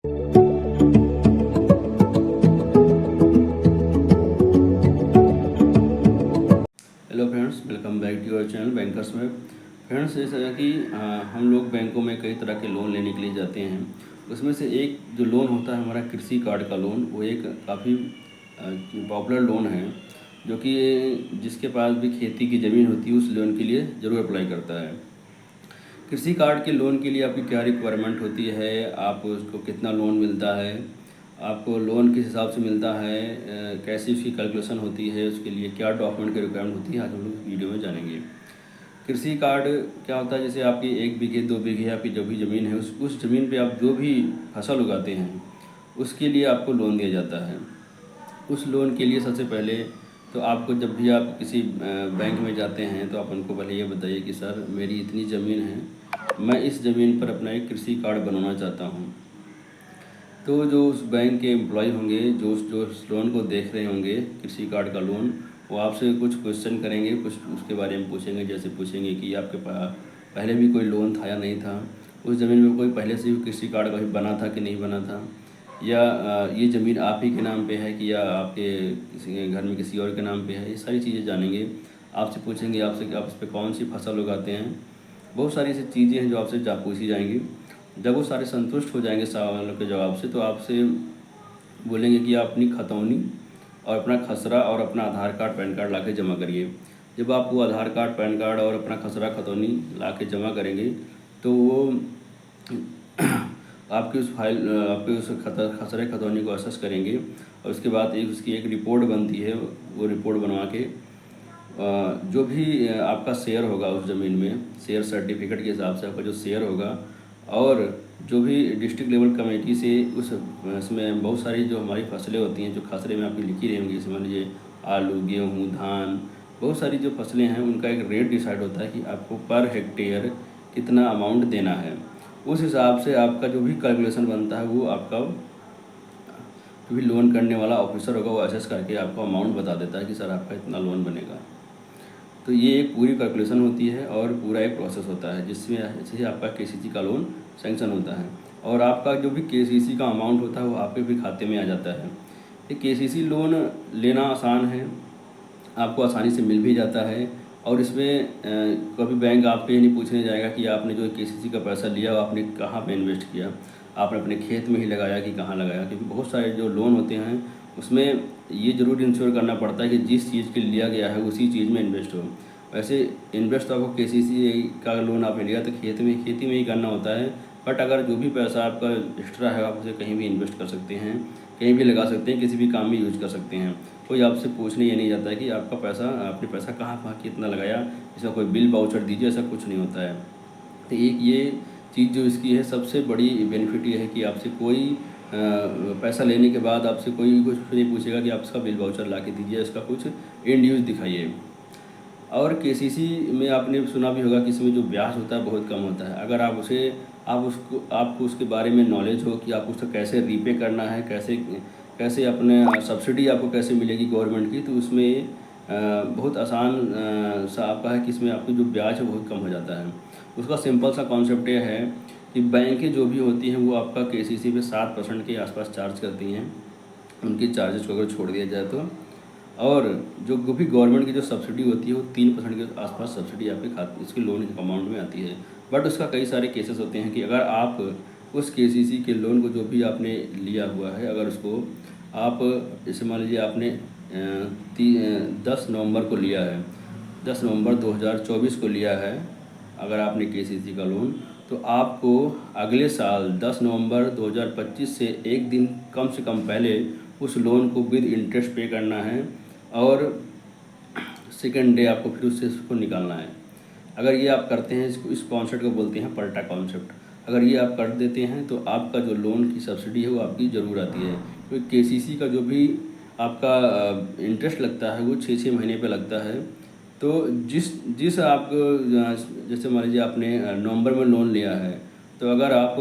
Hello friends, welcome back to your channel bankers में। Friends, जैसा है कि हम लोग बैंकों में कई तरह के लोन लेने के लिए जाते हैं। उसमें से एक जो लोन होता है हमारा कृषि कार्ड का लोन, वो एक काफ़ी पॉपुलर लोन है, जो कि जिसके पास भी खेती की ज़मीन होती है उस लोन के लिए ज़रूर अप्लाई करता है। कृषि कार्ड के लोन के लिए आपकी क्या रिक्वायरमेंट होती है, आप उसको कितना लोन मिलता है, आपको लोन किस हिसाब से मिलता है, कैसी उसकी कैलकुलेशन होती है, उसके लिए क्या डॉक्यूमेंट की रिक्वायरमेंट होती है, आज हम लोग वीडियो में जानेंगे। कृषि कार्ड क्या होता है, जैसे आपकी 1 बीघे 2 बीघे आपकी जो भी ज़मीन है, उस ज़मीन पे आप जो भी फसल उगाते हैं उसके लिए आपको लोन दिया जाता है। उस लोन के लिए सबसे पहले तो आपको, जब भी आप किसी बैंक में जाते हैं, तो आप उनको पहले ये बताइए कि सर, मेरी इतनी ज़मीन है, मैं इस ज़मीन पर अपना एक कृषि कार्ड बनवाना चाहता हूँ। तो जो उस बैंक के एम्प्लॉय होंगे, जो उस लोन को देख रहे होंगे, कृषि कार्ड का लोन, वो आपसे कुछ क्वेश्चन करेंगे, कुछ उसके बारे में पूछेंगे। जैसे पूछेंगे कि आपके पास पहले भी कोई लोन था या नहीं था, उस ज़मीन में कोई पहले से भी कृषि कार्ड कभी बना था कि नहीं बना था, या ये ज़मीन आप ही के नाम पे है कि या आपके किसी के घर में किसी और के नाम पे है। ये सारी चीज़ें जानेंगे। आपसे पूछेंगे आपसे कि आप इस पे कौन सी फसल उगाते हैं। बहुत सारी ऐसी चीज़ें हैं जो आपसे पूछी जाएंगी। जब वो सारे संतुष्ट हो जाएंगे सवालों के जवाब से, तो आपसे बोलेंगे कि आप अपनी खतौनी और अपना खसरा और अपना आधार कार्ड पैन कार्ड लाके जमा करिए। जब आप वो आधार कार्ड पैन कार्ड और अपना खसरा खतौनी लाके जमा करेंगे, तो वो आपकी उस फाइल आपके उस खसरे खतौनी को असेस करेंगे, और उसके बाद उसकी एक रिपोर्ट बनती है। वो रिपोर्ट बनवा के जो भी आपका शेयर होगा उस ज़मीन में, शेयर सर्टिफिकेट के हिसाब से आपका जो शेयर होगा, और जो भी डिस्ट्रिक्ट लेवल कमेटी से उसमें बहुत सारी जो हमारी फसलें होती हैं, जो खसरे में आपकी लिखी रहेंगी, समझ लीजिए आलू, गेहूँ, धान, बहुत सारी जो फसलें हैं, उनका एक रेट डिसाइड होता है कि आपको पर हेक्टेयर कितना अमाउंट देना है। उस हिसाब से आपका जो भी कैलकुलेशन बनता है, वो आपका जो भी लोन करने वाला ऑफिसर होगा, वो असेस करके आपको अमाउंट बता देता है कि सर, आपका इतना लोन बनेगा। तो ये एक पूरी कैलकुलेशन होती है और पूरा एक प्रोसेस होता है, जिसमें जैसे ही आपका केसीसी का लोन सैंक्शन होता है, और आपका जो भी केसीसी का अमाउंट होता है वो आपके भी खाते में आ जाता है। ये केसीसी लोन लेना आसान है, आपको आसानी से मिल भी जाता है। और इसमें कभी बैंक आपके ये नहीं पूछने जाएगा कि आपने जो केसीसी का पैसा लिया वो आपने कहाँ पे इन्वेस्ट किया, आपने अपने खेत में ही लगाया कि कहाँ लगाया। क्योंकि बहुत सारे जो लोन होते हैं उसमें ये ज़रूर इंश्योर करना पड़ता है कि जिस चीज़ के लिए लिया गया है उसी चीज़ में इन्वेस्ट हो। वैसे इन्वेस्ट तो आपको केसीसी का लोन आपने लिया तो खेती में ही करना होता है, बट अगर जो भी पैसा आपका एक्स्ट्रा है, आप उसे कहीं भी इन्वेस्ट कर सकते हैं, कहीं भी लगा सकते हैं, किसी भी काम में यूज कर सकते हैं। कोई आपसे पूछने ये नहीं जाता है कि आपका पैसा, आपने पैसा कहाँ कितना लगाया, इसका कोई बिल वाउचर दीजिए, ऐसा कुछ नहीं होता है। तो एक ये चीज़ जो इसकी है, सबसे बड़ी बेनिफिट ये है कि आपसे कोई पैसा लेने के बाद आपसे कोई कुछ नहीं पूछेगा कि आप इसका बिल वाउचर ला के दीजिए, इसका कुछ एंड यूज़ दिखाइए। और केसीसी में आपने सुना भी होगा कि इसमें जो ब्याज होता है बहुत कम होता है। अगर आपको उसके बारे में नॉलेज हो कि आप उसको कैसे रीपे करना है, कैसे कैसे अपने सब्सिडी आपको कैसे मिलेगी गवर्नमेंट की, तो उसमें बहुत आसान सा आपका है कि इसमें आपकी जो ब्याज है बहुत कम हो जाता है। उसका सिंपल सा कॉन्सेप्ट ये है कि बैंकें जो भी होती हैं वो आपका केसीसी पे 7% के आसपास चार्ज करती हैं, उनकी चार्जेस को अगर छोड़ दिया जाए तो। और जो भी गवर्नमेंट की जो सब्सिडी होती है वो 3% के आसपास सब्सिडी आपके खाते, इसके लोन के अमाउंट में आती है। बट उसका कई सारे केसेस होते हैं कि अगर आप उस केसीसी के लोन को जो भी आपने लिया हुआ है, अगर उसको आप, जैसे मान लीजिए आपने 10 नवंबर को लिया है, 10 नवंबर 2024 को लिया है अगर आपने केसीसी का लोन, तो आपको अगले साल 10 नवंबर 2025 से एक दिन कम से कम पहले उस लोन को विद इंटरेस्ट पे करना है, और सेकेंड डे आपको फिर उससे उसको निकालना है। अगर ये आप करते हैं, इस कॉन्सेप्ट को बोलते हैं पलटा कॉन्सेप्ट। अगर ये आप कर देते हैं तो आपका जो लोन की सब्सिडी है वो आपकी ज़रूर आती है। क्योंकि केसीसी का जो भी आपका इंटरेस्ट लगता है वो 6-6 महीने पे लगता है। तो जिस जिस आप जैसे मान लीजिए आपने नवंबर में लोन लिया है, तो अगर आप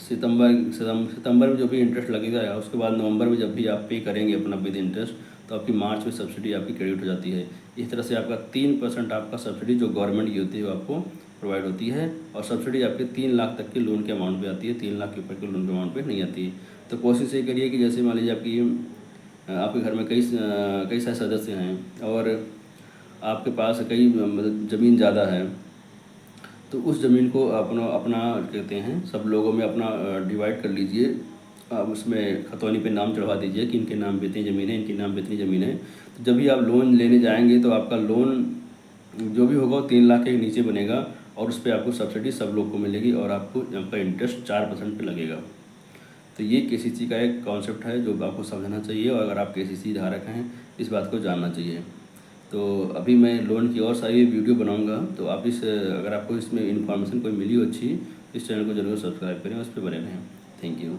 सितंबर में जो भी इंटरेस्ट लगेगा, या उसके बाद नवंबर में जब भी आप पे करेंगे अपना विद इंटरेस्ट, तो आपकी मार्च में सब्सिडी आपकी क्रेडिट हो जाती है। इस तरह से आपका 3% आपका सब्सिडी जो गवर्नमेंट की होती है वो आपको प्रोवाइड होती है और सब्सिडी आपके 3 लाख तक के लोन के अमाउंट पे आती है, 3 लाख के ऊपर के लोन के अमाउंट पे नहीं आती है। तो कोशिश ये करिए कि जैसे मान लीजिए आपके घर में कई सारे सदस्य हैं और आपके पास कई मतलब ज़मीन ज़्यादा है, तो उस ज़मीन को अपना अपना कहते हैं सब लोगों में अपना डिवाइड कर लीजिए। आप उसमें खतौनी पे नाम चढ़वा दीजिए कि इनके नाम पे इतनी ज़मीन है, इनके नाम पे इतनी ज़मीन है। तो जब भी आप लोन लेने जाएंगे तो आपका लोन जो भी होगा वो 3 लाख के नीचे बनेगा और उस पर आपको सब्सिडी सब लोग को मिलेगी और आपका इंटरेस्ट 4% पे लगेगा। तो ये केसीसी का एक कॉन्सेप्ट है जो आपको समझना चाहिए और अगर आप केसीसी धारक हैं इस बात को जानना चाहिए। तो अभी मैं लोन की और सारी वीडियो बनाऊंगा, तो आप अगर आपको इसमें इन्फॉर्मेशन कोई मिली हो अच्छी, इस चैनल को ज़रूर सब्सक्राइब करें और उस पर बने रहें। Thank you.